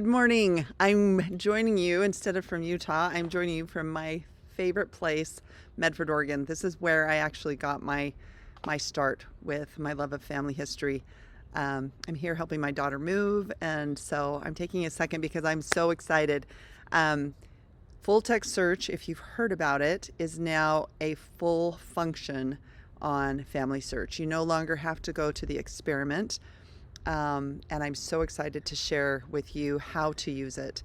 Good morning. I'm joining you instead of from Utah. I'm joining you from my favorite place, Medford, Oregon. This is where I actually got my start with my love of family history. I'm here helping my daughter move, and so I'm taking a second because I'm so excited. Full-text search, if you've heard about it, is now a full function on FamilySearch. You no longer have to go to the experiment. And I'm so excited to share with you how to use it.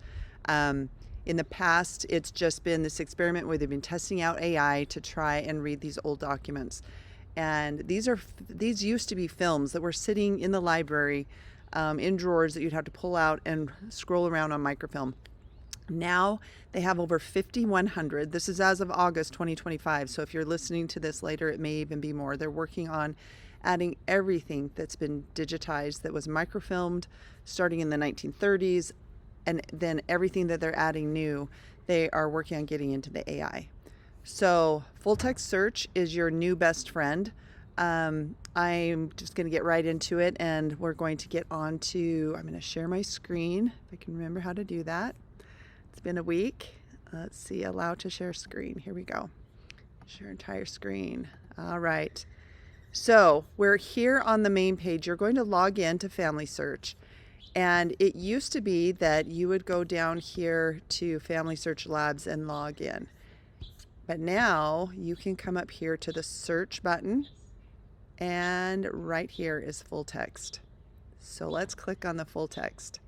In the past, it's just been this experiment where they've been testing out AI to try and read these old documents. And these used to be films that were sitting in the library in drawers that you'd have to pull out and scroll around on microfilm. Now they have over 5,100. This is as of August 2025. So if you're listening to this later, it may even be more. They're working on adding everything that's been digitized that was microfilmed starting in the 1930s, and then everything that they're adding new, they are working on getting into the AI. So full-text search is your new best friend. I'm just going to get right into it, and we're going to get on to, I'm going to share my screen, if I can remember how to do that. It's been a week. Let's see, allow to share screen. Here we go. Share entire screen. All right. So we're here on the main page. You're going to log in to FamilySearch. And it used to be that you would go down here to FamilySearch Labs and log in. But now you can come up here to the search button, and right here is full text. So let's click on the full text.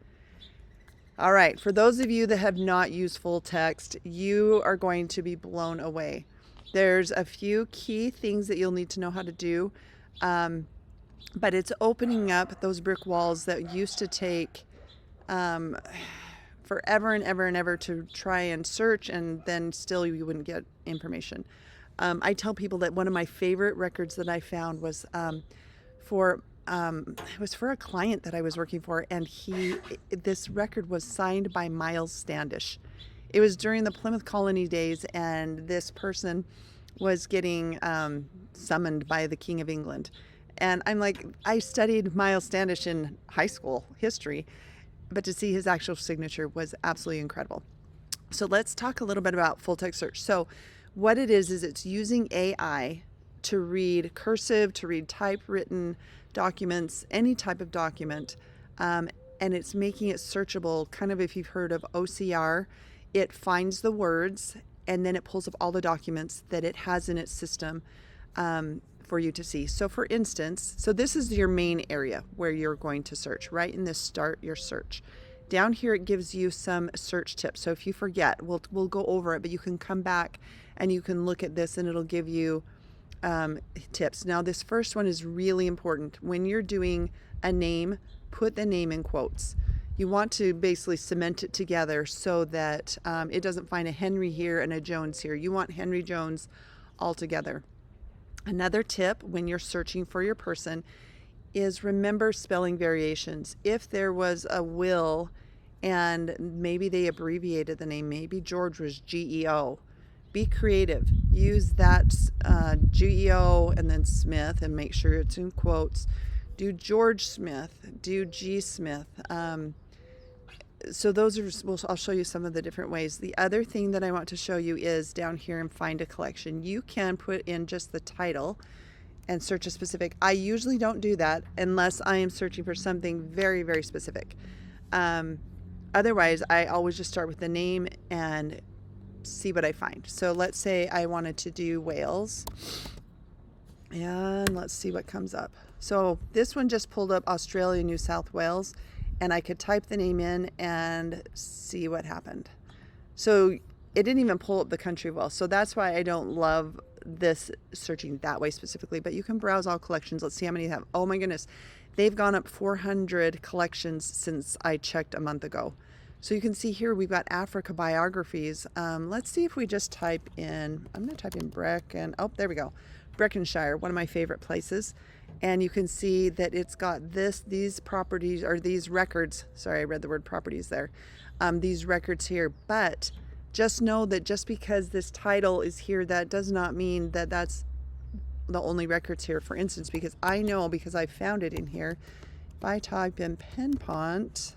All right, for those of you that have not used full text, you are going to be blown away. There's a few key things that you'll need to know how to do, but it's opening up those brick walls that used to take forever and ever and ever to try and search, and then still you wouldn't get information. I tell people that one of my favorite records that I found was for a client that I was working for, and this record was signed by Miles Standish. It was during the Plymouth Colony days, and this person was getting summoned by the King of England. And I'm like, I studied Miles Standish in high school history, but to see his actual signature was absolutely incredible. So let's talk a little bit about full-text search. So what it is it's using AI to read cursive, to read typewritten documents, any type of document, and it's making it searchable, kind of if you've heard of OCR. It finds the words, and then it pulls up all the documents that it has in its system for you to see. So for instance, so this is your main area where you're going to search, right in this start your search. Down here it gives you some search tips. So if you forget, we'll go over it, but you can come back and you can look at this and it'll give you tips. Now this first one is really important. When you're doing a name, put the name in quotes. You want to basically cement it together so that it doesn't find a Henry here and a Jones here. You want Henry Jones all together. Another tip when you're searching for your person is remember spelling variations. If there was a Will and maybe they abbreviated the name, maybe George was GEO. Be creative. Use that GEO and then Smith and make sure it's in quotes. Do George Smith, do G Smith. So those are, I'll show you some of the different ways. The other thing that I want to show you is down here in Find a Collection. You can put in just the title and search a specific. I usually don't do that unless I am searching for something very, very specific. Otherwise, I always just start with the name and see what I find. So let's say I wanted to do Wales, and let's see what comes up. So this one just pulled up Australia, New South Wales, and I could type the name in and see what happened. So it didn't even pull up the country well. So that's why I don't love this searching that way specifically, but you can browse all collections. Let's see how many you have. Oh my goodness. They've gone up 400 collections since I checked a month ago. So you can see here we've got Africa biographies. Let's see if we just type in, I'm going to type in oh, there we go. Breckenshire, one of my favorite places. And you can see that it's got these properties, or these records. Sorry, I read the word properties there. These records here. But just know that just because this title is here, that does not mean that that's the only records here. For instance, because I know, because I found it in here, if I type in Penpont,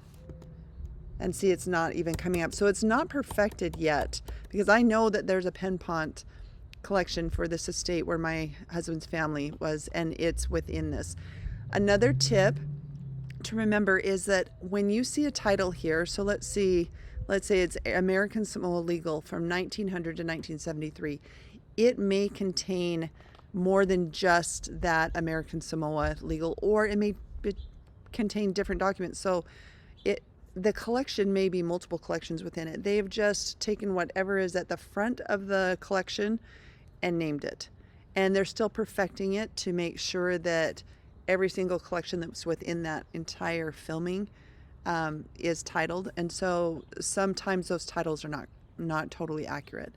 And see, it's not even coming up. So it's not perfected yet, because I know that there's a pen pont collection for this estate where my husband's family was, and it's within this. Another tip to remember is that when you see a title here, so let's say it's American Samoa Legal from 1900 to 1973, it may contain more than just that American Samoa Legal, or it may contain different documents. So the collection may be multiple collections within it. They've just taken whatever is at the front of the collection and named it. And they're still perfecting it to make sure that every single collection that's within that entire filming is titled. And so sometimes those titles are not totally accurate.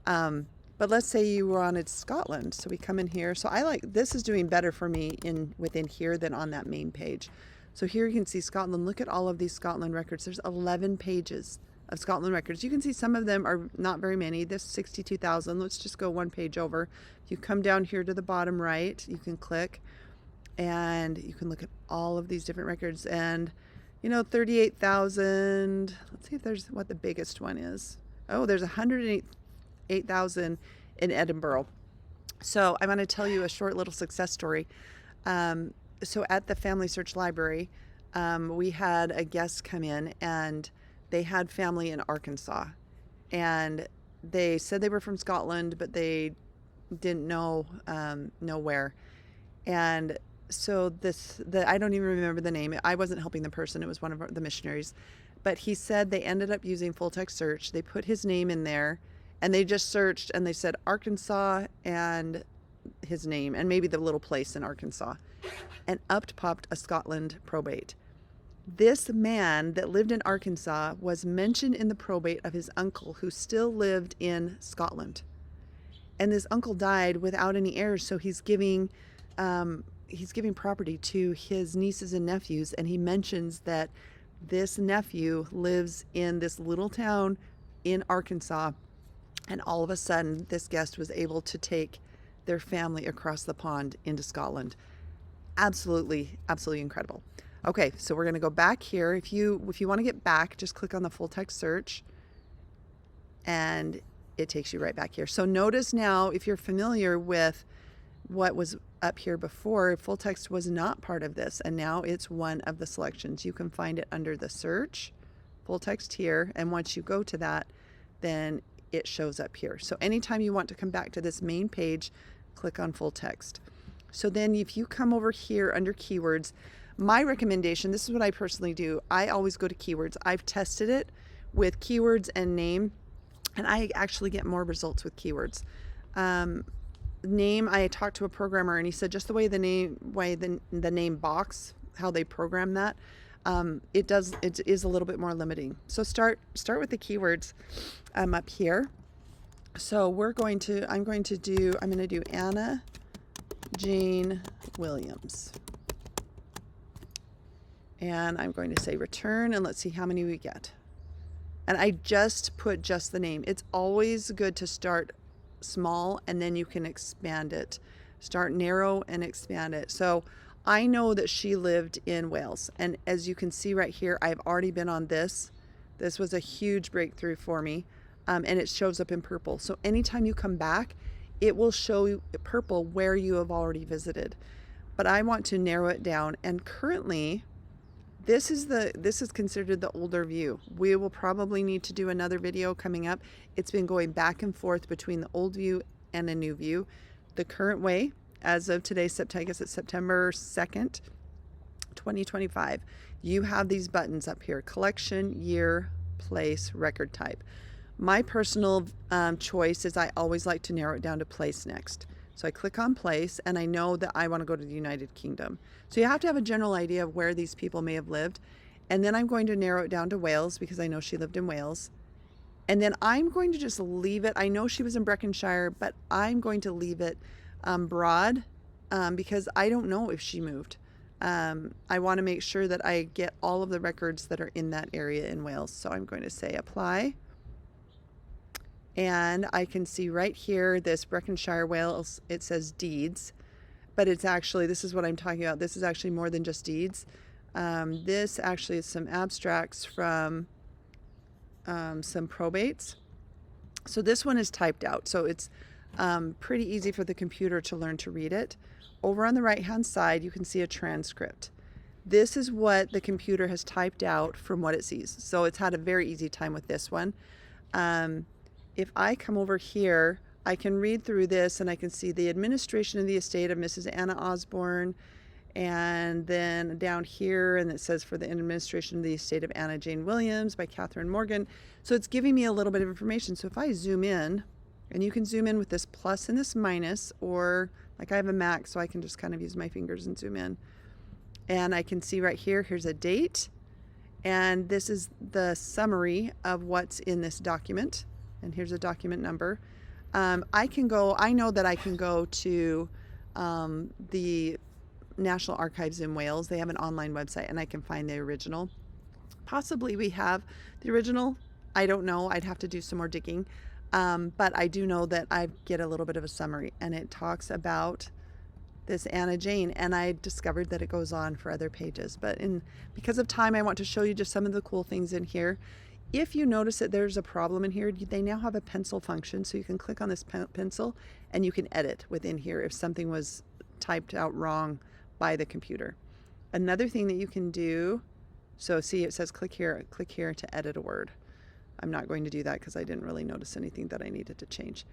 But let's say you wanted Scotland. So we come in here. So this is doing better for me within here than on that main page. So here you can see Scotland. Look at all of these Scotland records. There's 11 pages of Scotland records. You can see some of them are not very many. This 62,000. Let's just go one page over. If you come down here to the bottom right, you can click and you can look at all of these different records. And 38,000. Let's see if there's what the biggest one is. Oh, there's 108,000 in Edinburgh. So I want to tell you a short little success story. So at the FamilySearch Library, we had a guest come in, and they had family in Arkansas, and they said they were from Scotland, but they didn't know where. And so I don't even remember the name. I wasn't helping the person. It was one of the missionaries. But he said they ended up using full-text search. They put his name in there, and they just searched, and they said Arkansas and his name, and maybe the little place in Arkansas. And up popped a Scotland probate. This man that lived in Arkansas was mentioned in the probate of his uncle, who still lived in Scotland. And this uncle died without any heirs, so he's giving property to his nieces and nephews, and he mentions that this nephew lives in this little town in Arkansas, and all of a sudden this guest was able to take their family across the pond into Scotland. Absolutely incredible. Okay, so we're going to go back here. If you want to get back, just click on the full text search and it takes you right back here. So notice now, if you're familiar with what was up here before, full text was not part of this, and now it's one of the selections. You can find it under the search, full text here, and once you go to that, then it shows up here. So anytime you want to come back to this main page, click on full text. So then if you come over here under keywords, my recommendation, this is what I personally do, I always go to keywords. I've tested it with keywords and name, and I actually get more results with keywords. Name, I talked to a programmer, and he said just the way the name box, how they program that, it is a little bit more limiting. So start with the keywords up here. So I'm going to do Anna Jane Williams, and I'm going to say return, and let's see how many we get. And I just put just the name. It's always good to start small, and then you can expand it. Start narrow and expand it. So I know that she lived in Wales, and as you can see right here, I've already been on this. This was a huge breakthrough for me, and it shows up in purple. So anytime you come back, it will show you purple where you have already visited. But I want to narrow it down, and currently this is considered the older view. We will probably need to do another video coming up. It's been going back and forth between the old view and a new view. The current way, as of today, September 2nd, 2025, you have these buttons up here: collection, year, place, record type. My personal choice is I always like to narrow it down to place next. So I click on place, and I know that I want to go to the United Kingdom. So you have to have a general idea of where these people may have lived. And then I'm going to narrow it down to Wales, because I know she lived in Wales. And then I'm going to just leave it. I know she was in Breconshire, but I'm going to leave it broad because I don't know if she moved. I want to make sure that I get all of the records that are in that area in Wales. So I'm going to say apply. And I can see right here, this Breconshire, Wales, it says deeds, but it's actually, this is what I'm talking about. This is actually more than just deeds. This actually is some abstracts from some probates. So this one is typed out, so it's pretty easy for the computer to learn to read it. Over on the right hand side you can see a transcript. This is what the computer has typed out from what it sees. So it's had a very easy time with this one. If I come over here, I can read through this and I can see the administration of the estate of Mrs. Anna Osborne, and then down here, and it says for the administration of the estate of Anna Jane Williams by Catherine Morgan. So it's giving me a little bit of information. So if I zoom in, and you can zoom in with this plus and this minus, or like I have a Mac, so I can just kind of use my fingers and zoom in. And I can see right here, here's a date, and this is the summary of what's in this document, and here's a document number. I know that I can go to the National Archives in Wales. They have an online website, and I can find the original. Possibly we have the original. I don't know. I'd have to do some more digging. But I do know that I get a little bit of a summary, and it talks about this Anna Jane, and I discovered that it goes on for other pages. But because of time, I want to show you just some of the cool things in here. If you notice that there's a problem in here, they now have a pencil function, so you can click on this pencil and you can edit within here if something was typed out wrong by the computer. Another thing that you can do, so see it says click here to edit a word. I'm not going to do that because I didn't really notice anything that I needed to change.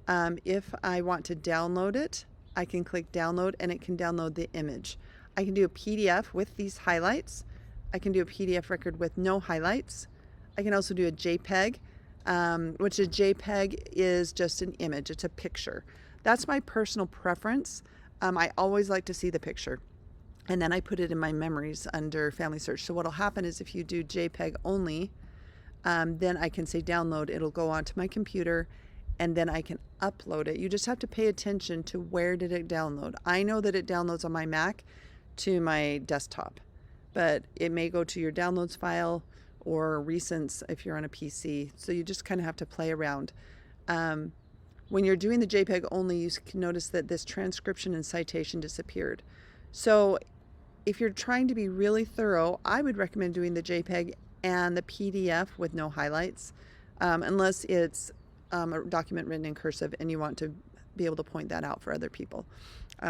If I want to download it, I can click download, and it can download the image. I can do a PDF with these highlights. I can do a PDF record with no highlights. I can also do a JPEG, which a JPEG is just an image. It's a picture. That's my personal preference. I always like to see the picture. And then I put it in my memories under FamilySearch. So what'll happen is if you do JPEG only, then I can say download. It'll go onto my computer, and then I can upload it. You just have to pay attention to where did it download. I know that it downloads on my Mac to my desktop, but it may go to your downloads file or recents if you're on a PC. So you just kind of have to play around. When you're doing the JPEG only, you can notice that this transcription and citation disappeared. So if you're trying to be really thorough, I would recommend doing the JPEG and the PDF with no highlights, unless it's a document written in cursive and you want to be able to point that out for other people.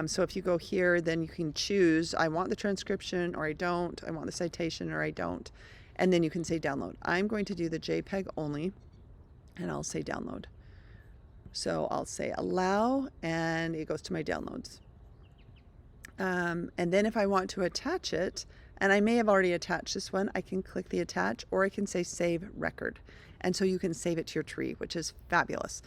So if you go here, then you can choose, I want the transcription or I don't, I want the citation or I don't, and then you can say download. I'm going to do the JPEG only, and I'll say download. So I'll say allow, and it goes to my downloads. And then if I want to attach it, and I may have already attached this one, I can click the attach, or I can say save record. And so you can save it to your tree, which is fabulous.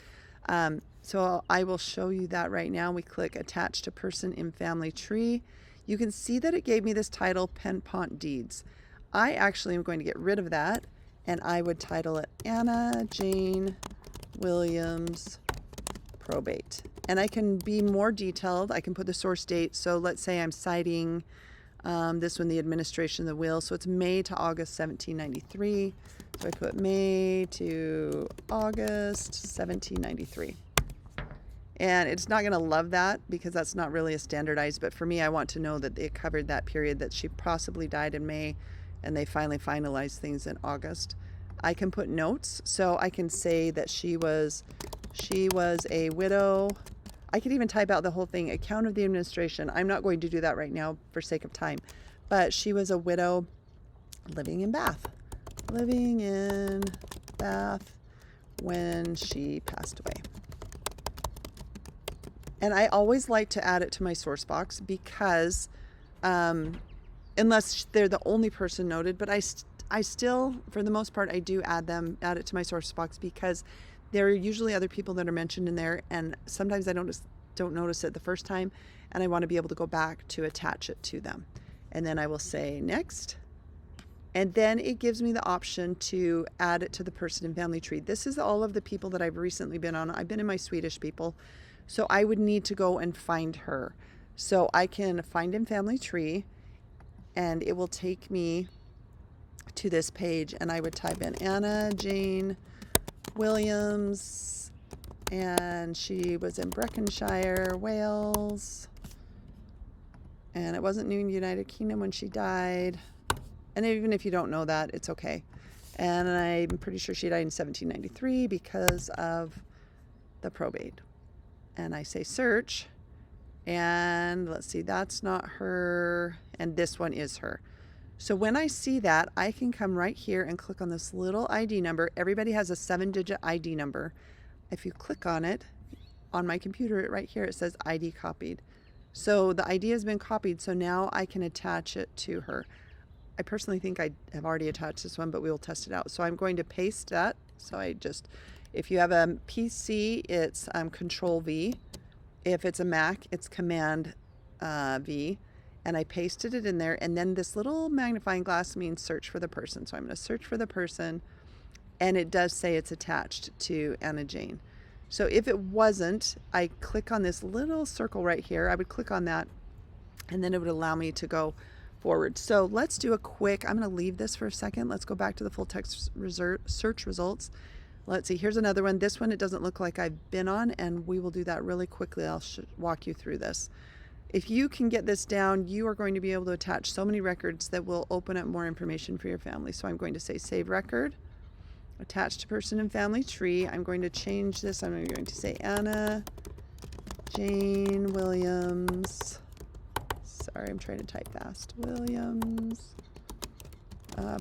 So I will show you that right now. We click attach to person in family tree. You can see that it gave me this title, Penpont Deeds. I actually am going to get rid of that, and I would title it Anna Jane Williams Probate. And I can be more detailed. I can put the source date. So let's say I'm citing this one, the administration of the will. So it's May to August 1793. So I put May to August 1793. And it's not going to love that because that's not really a standardized, but for me, I want to know that it covered that period, that she possibly died in May and they finally finalized things in August. I can put notes, so I can say that she was a widow. I could even type out the whole thing, account of the administration. I'm not going to do that right now for sake of time, but she was a widow living in Bath when she passed away. And I always like to add it to my source box because unless they're the only person noted, but I still, for the most part, I do add it to my source box because there are usually other people that are mentioned in there, and sometimes I don't notice it the first time, and I want to be able to go back to attach it to them. And then I will say next, and then it gives me the option to add it to the person in family tree. This is all of the people that I've recently been on. I've been in my Swedish people, so I would need to go and find her. So I can find in family tree, and it will take me to this page, and I would type in Anna Jane Williams, and she was in Breconshire, Wales, and it wasn't New United Kingdom when she died. And even if you don't know that, it's okay. And I'm pretty sure she died in 1793 because of the probate. And I say search, and let's see, that's not her, and this one is her. So when I see that, I can come right here and click on this little ID number. Everybody has a 7-digit ID number. If you click on it, on my computer right here, it says ID copied. So the ID has been copied, so now I can attach it to her. I personally think I have already attached this one, but we will test it out. So I'm going to paste that. So if you have a PC, it's Control V. If it's a Mac, it's Command V. And I pasted it in there, and then this little magnifying glass means search for the person. So I'm going to search for the person, and it does say it's attached to Anna Jane. So if it wasn't, I click on this little circle right here. I would click on that, and then it would allow me to go forward. So let's do a quick, I'm going to leave this for a second. Let's go back to the full text search results. Let's see, here's another one. This one, it doesn't look like I've been on, and we will do that really quickly. I'll walk you through this. If you can get this down, you are going to be able to attach so many records that will open up more information for your family. So I'm going to say save record, attach to person and family tree. I'm going to change this. I'm going to say Anna Jane Williams. Sorry, I'm trying to type fast. Williams,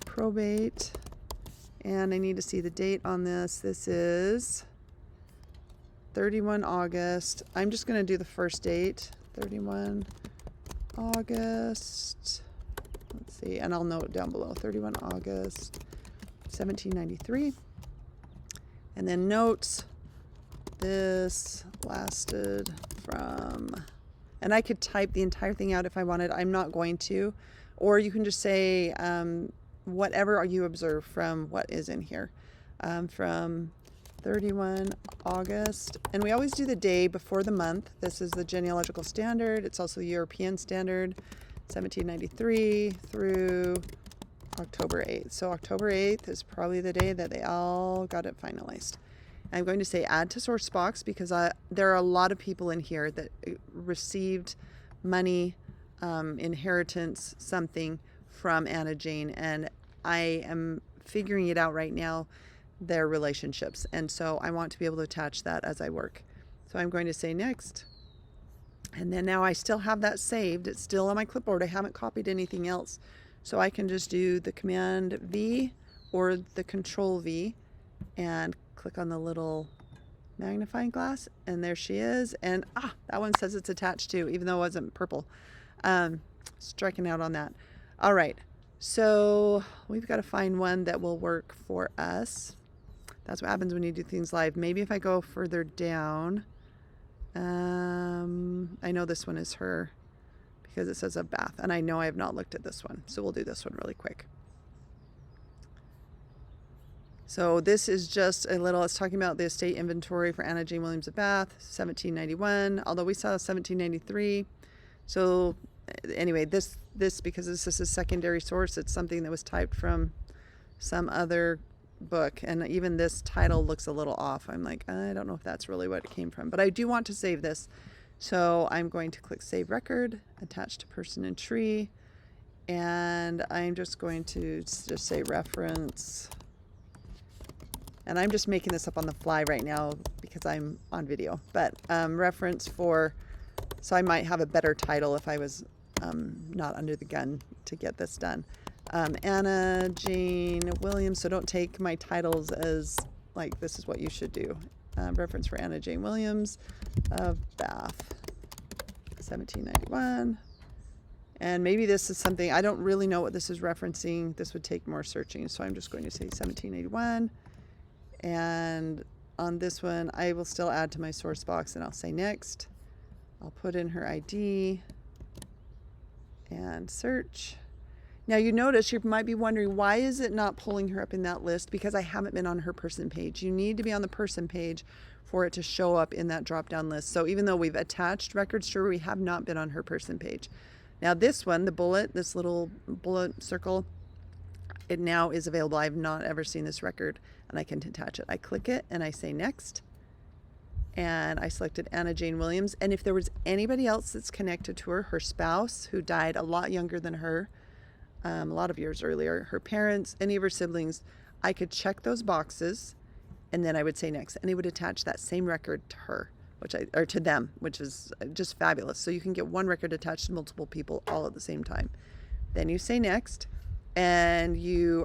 probate. And I need to see the date on this. This is 31 August. I'm just going to do the first date. 31 August, let's see, and I'll note down below, 31 August, 1793. And then notes, this lasted from, and I could type the entire thing out if I wanted. I'm not going to. Or you can just say whatever you observe from what is in here. From 31 August, and we always do the day before the month. This is the genealogical standard. It's also the European standard, 1793 through October 8th. So October 8th is probably the day that they all got it finalized. I'm going to say add to source box because there are a lot of people in here that received money, inheritance, something from Anna Jane, and I am figuring it out right now, their relationships, and so I want to be able to attach that as I work. So I'm going to say next, and then now I still have that saved. It's still on my clipboard. I haven't copied anything else, so I can just do the Command V or the Control V and click on the little magnifying glass, and there she is. And that one says it's attached to, even though it wasn't purple. Striking out on that. All right, so we've got to find one that will work for us. That's what happens when you do things live. Maybe if I go further down, I know this one is her because it says a bath, and I know I have not looked at this one. So we'll do this one really quick. So this is just a little, it's talking about the estate inventory for Anna Jane Williams of Bath, 1791, although we saw 1793. So anyway, this because this is a secondary source, it's something that was typed from some other book, and even this title looks a little off. I'm like, I don't know if that's really what it came from, but I do want to save this. So I'm going to click save record, attach to person and tree, and I'm just going to just say reference, and I'm just making this up on the fly right now because I'm on video, but reference for, so I might have a better title if I was not under the gun to get this done. Anna Jane Williams, so don't take my titles as like this is what you should do. Reference for Anna Jane Williams of Bath, 1791. And maybe this is something, I don't really know what this is referencing. This would take more searching, so I'm just going to say 1781. And on this one, I will still add to my source box, and I'll say next. I'll put in her ID and search. Now you notice, you might be wondering, why is it not pulling her up in that list? Because I haven't been on her person page. You need to be on the person page for it to show up in that drop-down list. So even though we've attached records to her, we have not been on her person page. Now this one, the bullet, this little bullet circle, it now is available. I've not ever seen this record, and I can attach it. I click it and I say next, and I selected Anna Jane Williams. And if there was anybody else that's connected to her, her spouse who died a lot younger than her, a lot of years earlier, her parents, any of her siblings, I could check those boxes, and then I would say next, and it would attach that same record to her, or to them, which is just fabulous. So you can get one record attached to multiple people all at the same time. Then you say next, and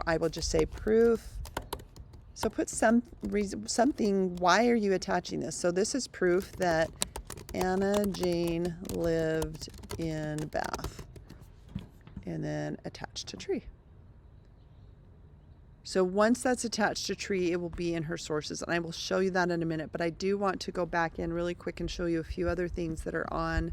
I will just say proof. So put something, why are you attaching this? So this is proof that Anna Jane lived in Bath, and then attached to tree. So once that's attached to tree, it will be in her sources, and I will show you that in a minute, but I do want to go back in really quick and show you a few other things that are on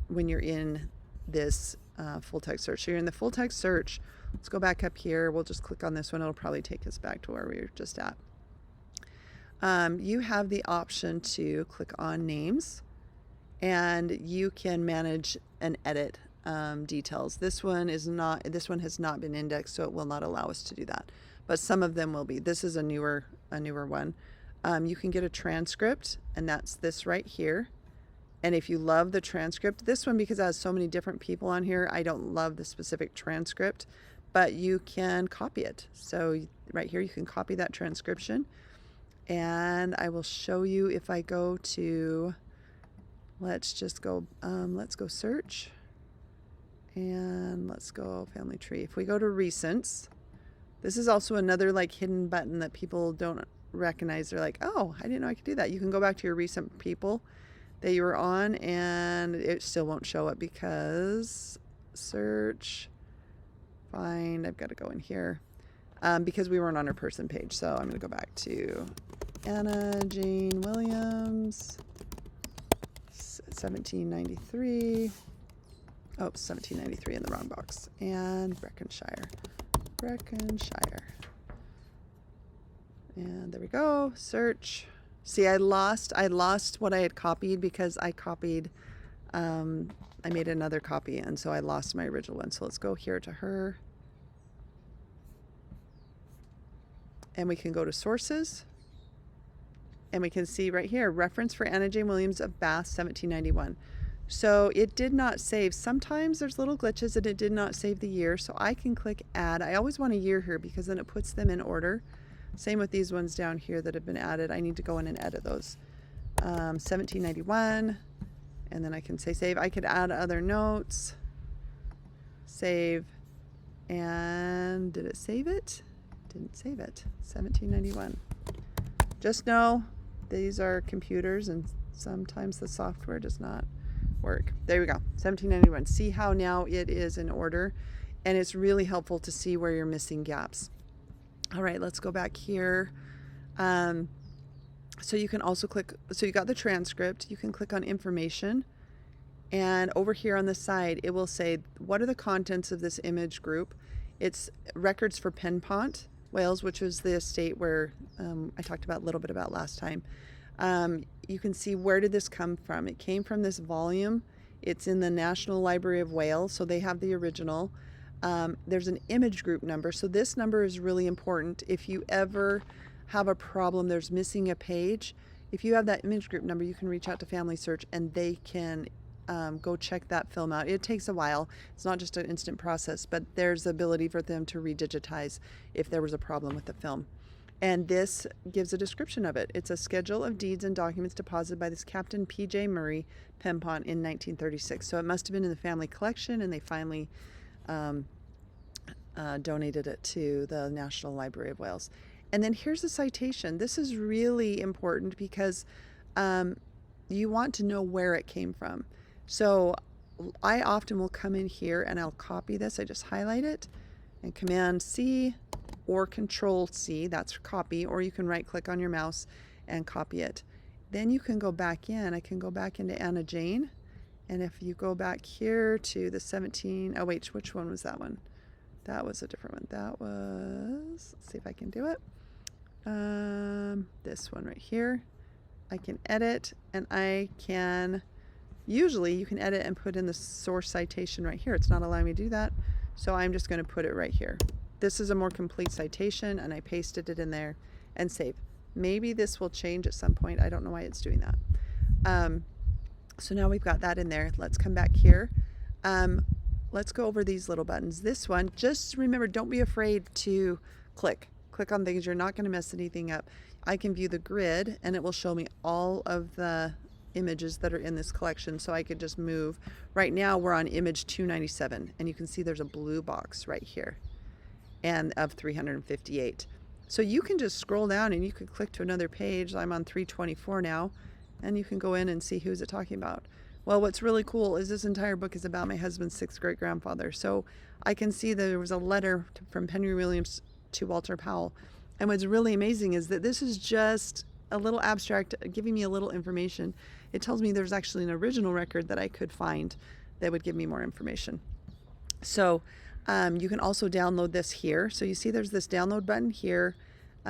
when you're in this full-text search. So you're in the full-text search. Let's go back up here. We'll just click on this one. It'll probably take us back to where we were just at. You have the option to click on names, and you can manage and edit details. This one has not been indexed, so it will not allow us to do that. But some of them will be. This is a newer one. You can get a transcript, and that's this right here. And if you love the transcript, this one, because it has so many different people on here, I don't love the specific transcript, but you can copy it. So right here, you can copy that transcription. And I will show you if I go to, let's go search. And let's go family tree. If we go to recents, this is also another like hidden button that people don't recognize. They're like, oh, I didn't know I could do that. You can go back to your recent people that you were on, and it still won't show up because search, find, I've got to go in here because we weren't on her person page. So I'm going to go back to Anna Jane Williams, 1793. Oh, 1793 in the wrong box. And Breconshire. And there we go. Search. See, I lost what I had copied because I copied, I made another copy, and so I lost my original one. So let's go here to her. And we can go to sources. And we can see right here, reference for Anna Jane Williams of Bath, 1791. So it did not save. Sometimes there's little glitches and it did not save the year. So I can click add. I always want a year here because then it puts them in order. Same with these ones down here that have been added. I need to go in and edit those. 1791. And then I can say save. I could add other notes. Save. And did it save it? Didn't save it. 1791. Just know these are computers and sometimes the software does not work. There we go. 1791. See how now it is in order, and it's really helpful to see where you're missing gaps. All right, let's go back here. So you can also click, so you got the transcript, you can click on information, and over here on the side it will say what are the contents of this image group. It's records for Penpont, Wales, which was the estate where I talked about a little bit about last time. You can see where did this come from. It came from this volume. It's in the National Library of Wales, so they have the original. There's an image group number, so this number is really important. If you ever have a problem, there's missing a page, if you have that image group number, you can reach out to FamilySearch and they can go check that film out. It takes a while. It's not just an instant process, but there's the ability for them to redigitize if there was a problem with the film. And this gives a description of it. It's a schedule of deeds and documents deposited by this Captain P.J. Murray, Penpont, in 1936. So it must have been in the family collection, and they finally donated it to the National Library of Wales. And then here's the citation. This is really important because you want to know where it came from. So I often will come in here and I'll copy this. I just highlight it and Command C or Control C, that's copy, or you can right click on your mouse and copy it. Then you can go back in. I can go back into Anna Jane, and if you go back here to the 17, oh wait, which one was that one? That was a different one. That was, let's see if I can do it. This one right here. I can edit, and I can, usually you can edit and put in the source citation right here. It's not allowing me to do that, so I'm just going to put it right here. This is a more complete citation, and I pasted it in there and save. Maybe this will change at some point. I don't know why it's doing that. So now we've got that in there. Let's come back here. Let's go over these little buttons. This one, just remember, don't be afraid to click on things. You're not going to mess anything up. I can view the grid and it will show me all of the images that are in this collection, so I could just move. Right now we're on image 297 and you can see there's a blue box right here and of 358. So you can just scroll down and you could click to another page. I'm on 324 now, and you can go in and see who's it talking about. Well, what's really cool is this entire book is about my husband's 6th great grandfather. So I can see that there was a letter from Henry Williams to Walter Powell. And what's really amazing is that this is just a little abstract, giving me a little information. It tells me there's actually an original record that I could find that would give me more information. So you can also download this here. So you see there's this download button here.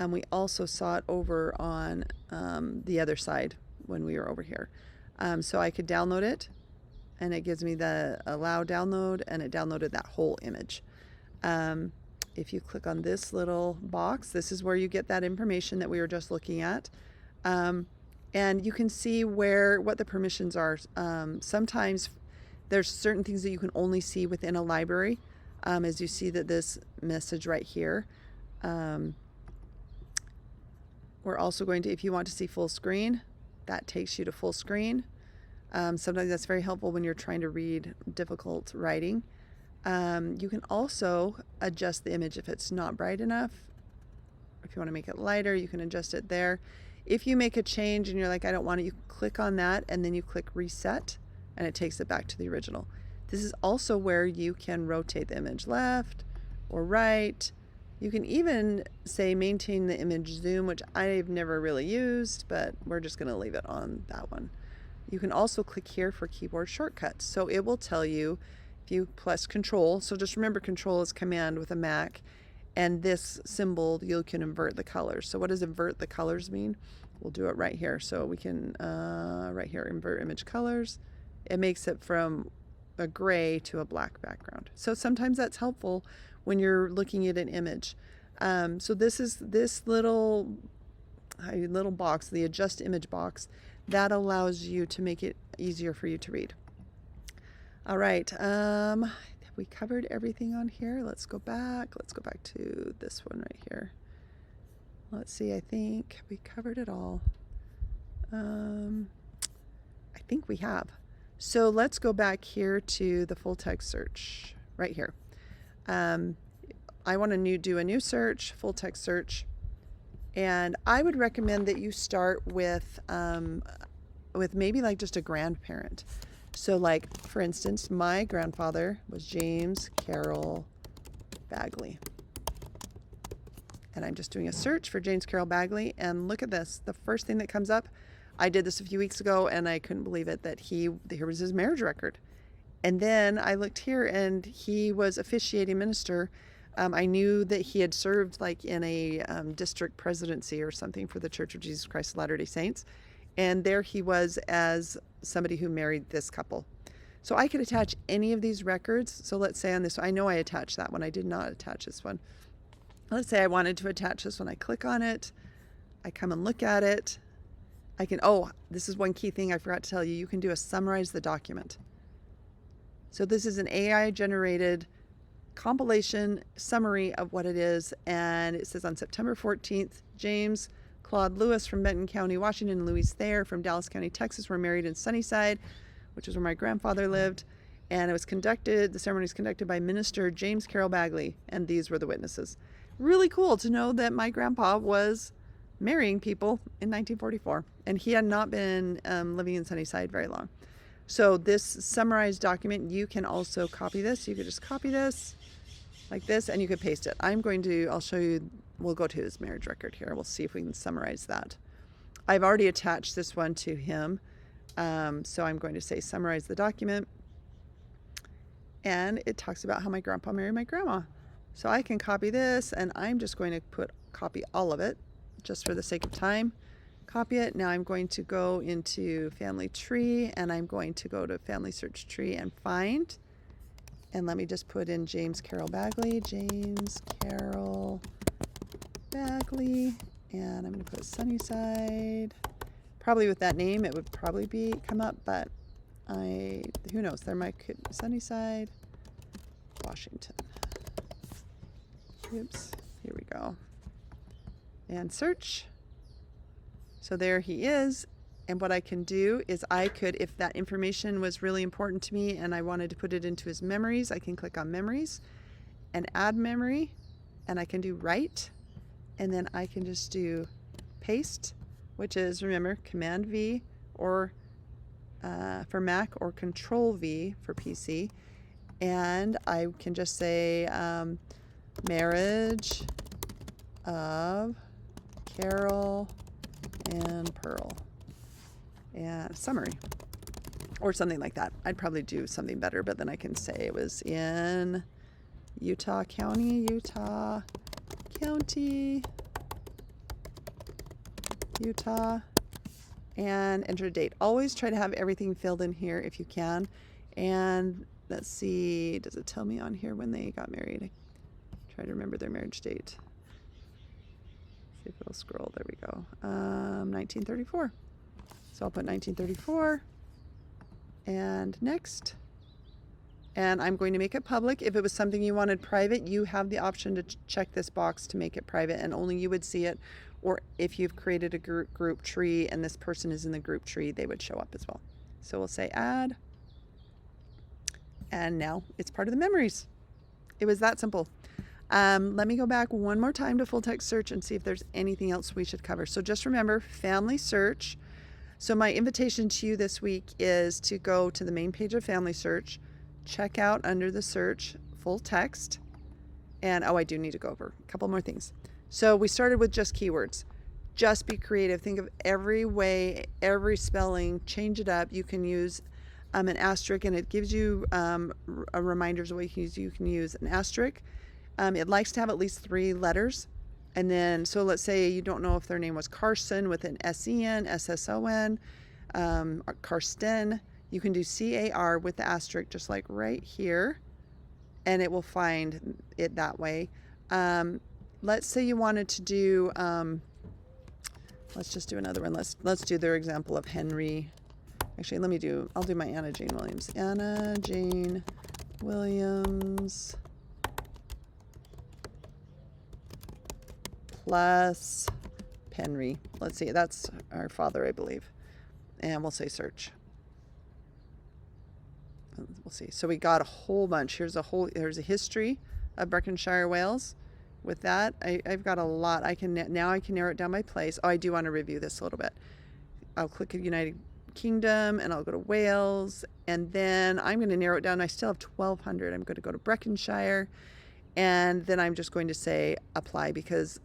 We also saw it over on the other side when we were over here. So I could download it, and it gives me the allow download, and it downloaded that whole image. If you click on this little box, this is where you get that information that we were just looking at. And you can see what the permissions are. Sometimes there's certain things that you can only see within a library. As you see that this message right here. We're also going to, if you want to see full screen, that takes you to full screen. Sometimes that's very helpful when you're trying to read difficult writing. You can also adjust the image if it's not bright enough. If you want to make it lighter, you can adjust it there. If you make a change and you're like, I don't want it, you click on that and then you click reset and it takes it back to the original. This is also where you can rotate the image left or right. You can even say maintain the image zoom, which I've never really used, but we're just going to leave it on that one. You can also click here for keyboard shortcuts. So it will tell you if you press control. So just remember, control is command with a Mac, and this symbol, you can invert the colors. So what does invert the colors mean? We'll do it right here. So we can, right here, invert image colors. It makes it from a gray to a black background. So sometimes that's helpful when you're looking at an image. So this is this little box, the adjust image box, that allows you to make it easier for you to read. All right, we covered everything on here. Let's go back to this one right here. Let's see, I think we covered it all. I think we have. So let's go back here to the full text search right here. I want to do a new search, full text search, and I would recommend that you start with maybe like just a grandparent. So like, for instance, my grandfather was James Carroll Bagley. And I'm just doing a search for James Carroll Bagley, and look at this. The first thing that comes up, I did this a few weeks ago and I couldn't believe it, that here was his marriage record. And then I looked here and he was officiating minister. I knew that he had served like in a district presidency or something for the Church of Jesus Christ of Latter-day Saints. And there he was as somebody who married this couple. So I could attach any of these records. So let's say on this, I know I attached that one. I did not attach this one. Let's say I wanted to attach this one. I click on it. I come and look at it. I can, this is one key thing I forgot to tell you. You can do a summarize the document. So this is an AI generated compilation summary of what it is. And it says on September 14th, James Claude Lewis from Benton County, Washington, and Louise Thayer from Dallas County, Texas were married in Sunnyside, which is where my grandfather lived. And the ceremony was conducted by Minister James Carroll Bagley. And these were the witnesses. Really cool to know that my grandpa was marrying people in 1944, and he had not been living in Sunnyside very long. So this summarized document, you can also copy this. You could just copy this like this, and you could paste it. I'll show you, we'll go to his marriage record here. We'll see if we can summarize that. I've already attached this one to him. So I'm going to say summarize the document. And it talks about how my grandpa married my grandma. So I can copy this, and I'm just going to copy all of it just for the sake of time. Copy it. Now I'm going to go into Family Tree, and I'm going to go to Family Search Tree and find. And let me just put in James Carroll Bagley. James Carroll Bagley. And I'm going to put Sunnyside. Probably with that name, it would probably come up, but who knows? There might be Sunnyside, Washington. Oops, here we go. And search. So there he is. And what I can do is I could, if that information was really important to me and I wanted to put it into his memories, I can click on memories and add memory, and I can do write, and then I can just do paste, which is, remember, Command V or for Mac, or Control V for PC. And I can just say marriage of Carol and Pearl, and summary, or something like that. I'd probably do something better, but then I can say it was in Utah County, Utah, and enter a date. Always try to have everything filled in here if you can. And let's see, does it tell me on here when they got married? Try to remember their marriage date. See if it'll scroll. There we go. 1934. So I'll put 1934 and next. And I'm going to make it public. If it was something you wanted private, you have the option to check this box to make it private, and only you would see it. Or if you've created a group tree and this person is in the group tree, they would show up as well. So we'll say add. And now it's part of the memories. It was that simple. Let me go back one more time to full text search and see if there's anything else we should cover. So just remember, Family Search. So my invitation to you this week is to go to the main page of Family Search, check out under the search full text, and I do need to go over a couple more things. So we started with just keywords. Just be creative. Think of every way, every spelling, change it up. You can use an asterisk, and it gives you reminders of what you can use an asterisk. It likes to have at least 3 letters. And then, so let's say you don't know if their name was Carson with an S-E-N, S-S-O-N, or Karsten. You can do C-A-R with the asterisk, just like right here, and it will find it that way. Let's say you wanted to do, let's just do another one. Let's do their example of Henry. Actually, I'll do my Anna Jane Williams. Anna Jane Williams plus Henry. Let's see, that's our father, I believe. And we'll say search. We'll see. So we got a whole bunch. Here's a history of Berkshire, Wales. With that, I've got a lot. Now I can narrow it down by place. Oh, I do want to review this a little bit. I'll click at United Kingdom and I'll go to Wales, and then I'm going to narrow it down. I still have 1,200. I'm going to go to Berkshire, and then I'm just going to say apply, because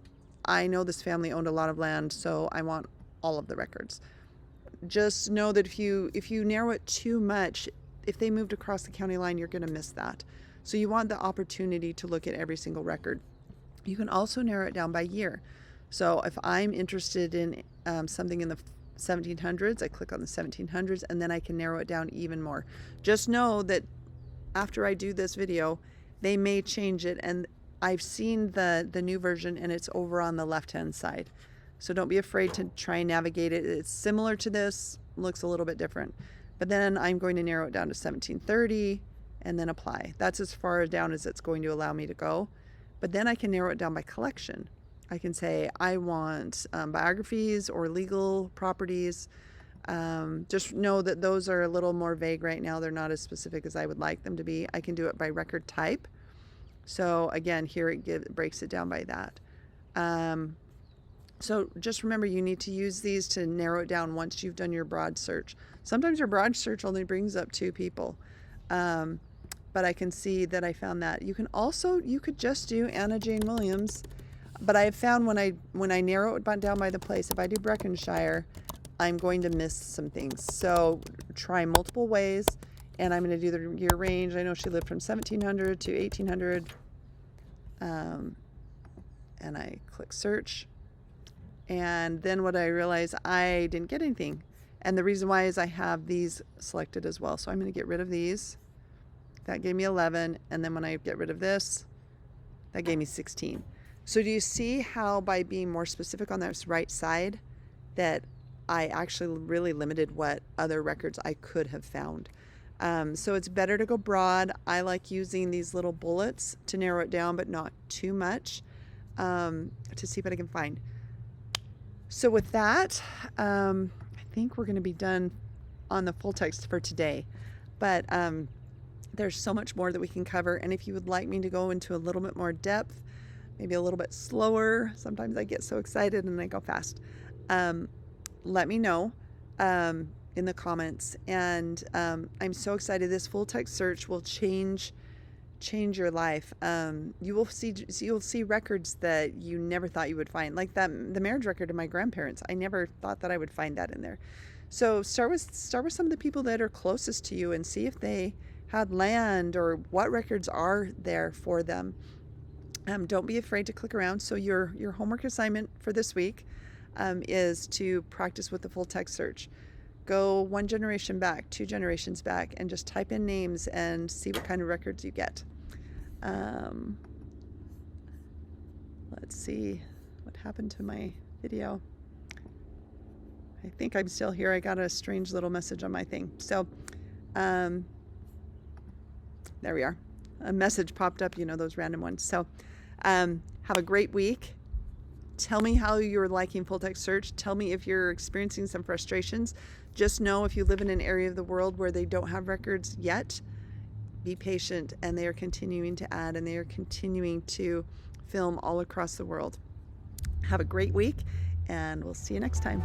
I know this family owned a lot of land, so I want all of the records. Just know that if you narrow it too much, if they moved across the county line, you're going to miss that. So you want the opportunity to look at every single record. You can also narrow it down by year. So if I'm interested in something in the 1700s, I click on the 1700s, and then I can narrow it down even more. Just know that after I do this video, they may change it, and I've seen the new version, and it's over on the left-hand side. So don't be afraid to try and navigate it. It's similar to this, looks a little bit different. But then I'm going to narrow it down to 1730 and then apply. That's as far down as it's going to allow me to go. But then I can narrow it down by collection. I can say I want biographies or legal properties. Just know that those are a little more vague right now. They're not as specific as I would like them to be. I can do it by record type. So again, here it breaks it down by that. So just remember, you need to use these to narrow it down once you've done your broad search. Sometimes your broad search only brings up 2 people. But I can see that I found that. You could just do Anna Jane Williams. But I have found when I narrow it down by the place, if I do Berkshire, I'm going to miss some things. So try multiple ways, and I'm going to do the year range. I know she lived from 1700 to 1800. And I click search. And then what I realized, I didn't get anything. And the reason why is I have these selected as well. So I'm going to get rid of these. That gave me 11. And then when I get rid of this, that gave me 16. So do you see how by being more specific on that right side, that I actually really limited what other records I could have found? So it's better to go broad. I like using these little bullets to narrow it down, but not too much. to see what I can find. So with that, I think we're going to be done on the full text for today. But there's so much more that we can cover. And if you would like me to go into a little bit more depth, maybe a little bit slower, sometimes I get so excited and I go fast, let me know in the comments. And I'm so excited. This full text search will change your life. You'll see records that you never thought you would find, like the marriage record of my grandparents. I never thought that I would find that in there. So start with some of the people that are closest to you and see if they had land or what records are there for them. Don't be afraid to click around. So your homework assignment for this week is to practice with the full text search. Go 1 generation back, 2 generations back, and just type in names and see what kind of records you get. Let's see what happened to my video. I think I'm still here. I got a strange little message on my thing. So there we are. A message popped up, those random ones. So have a great week. Tell me how you're liking full text search. Tell me if you're experiencing some frustrations. Just know if you live in an area of the world where they don't have records yet, be patient, and they are continuing to add, and they are continuing to film all across the world. Have a great week, and we'll see you next time.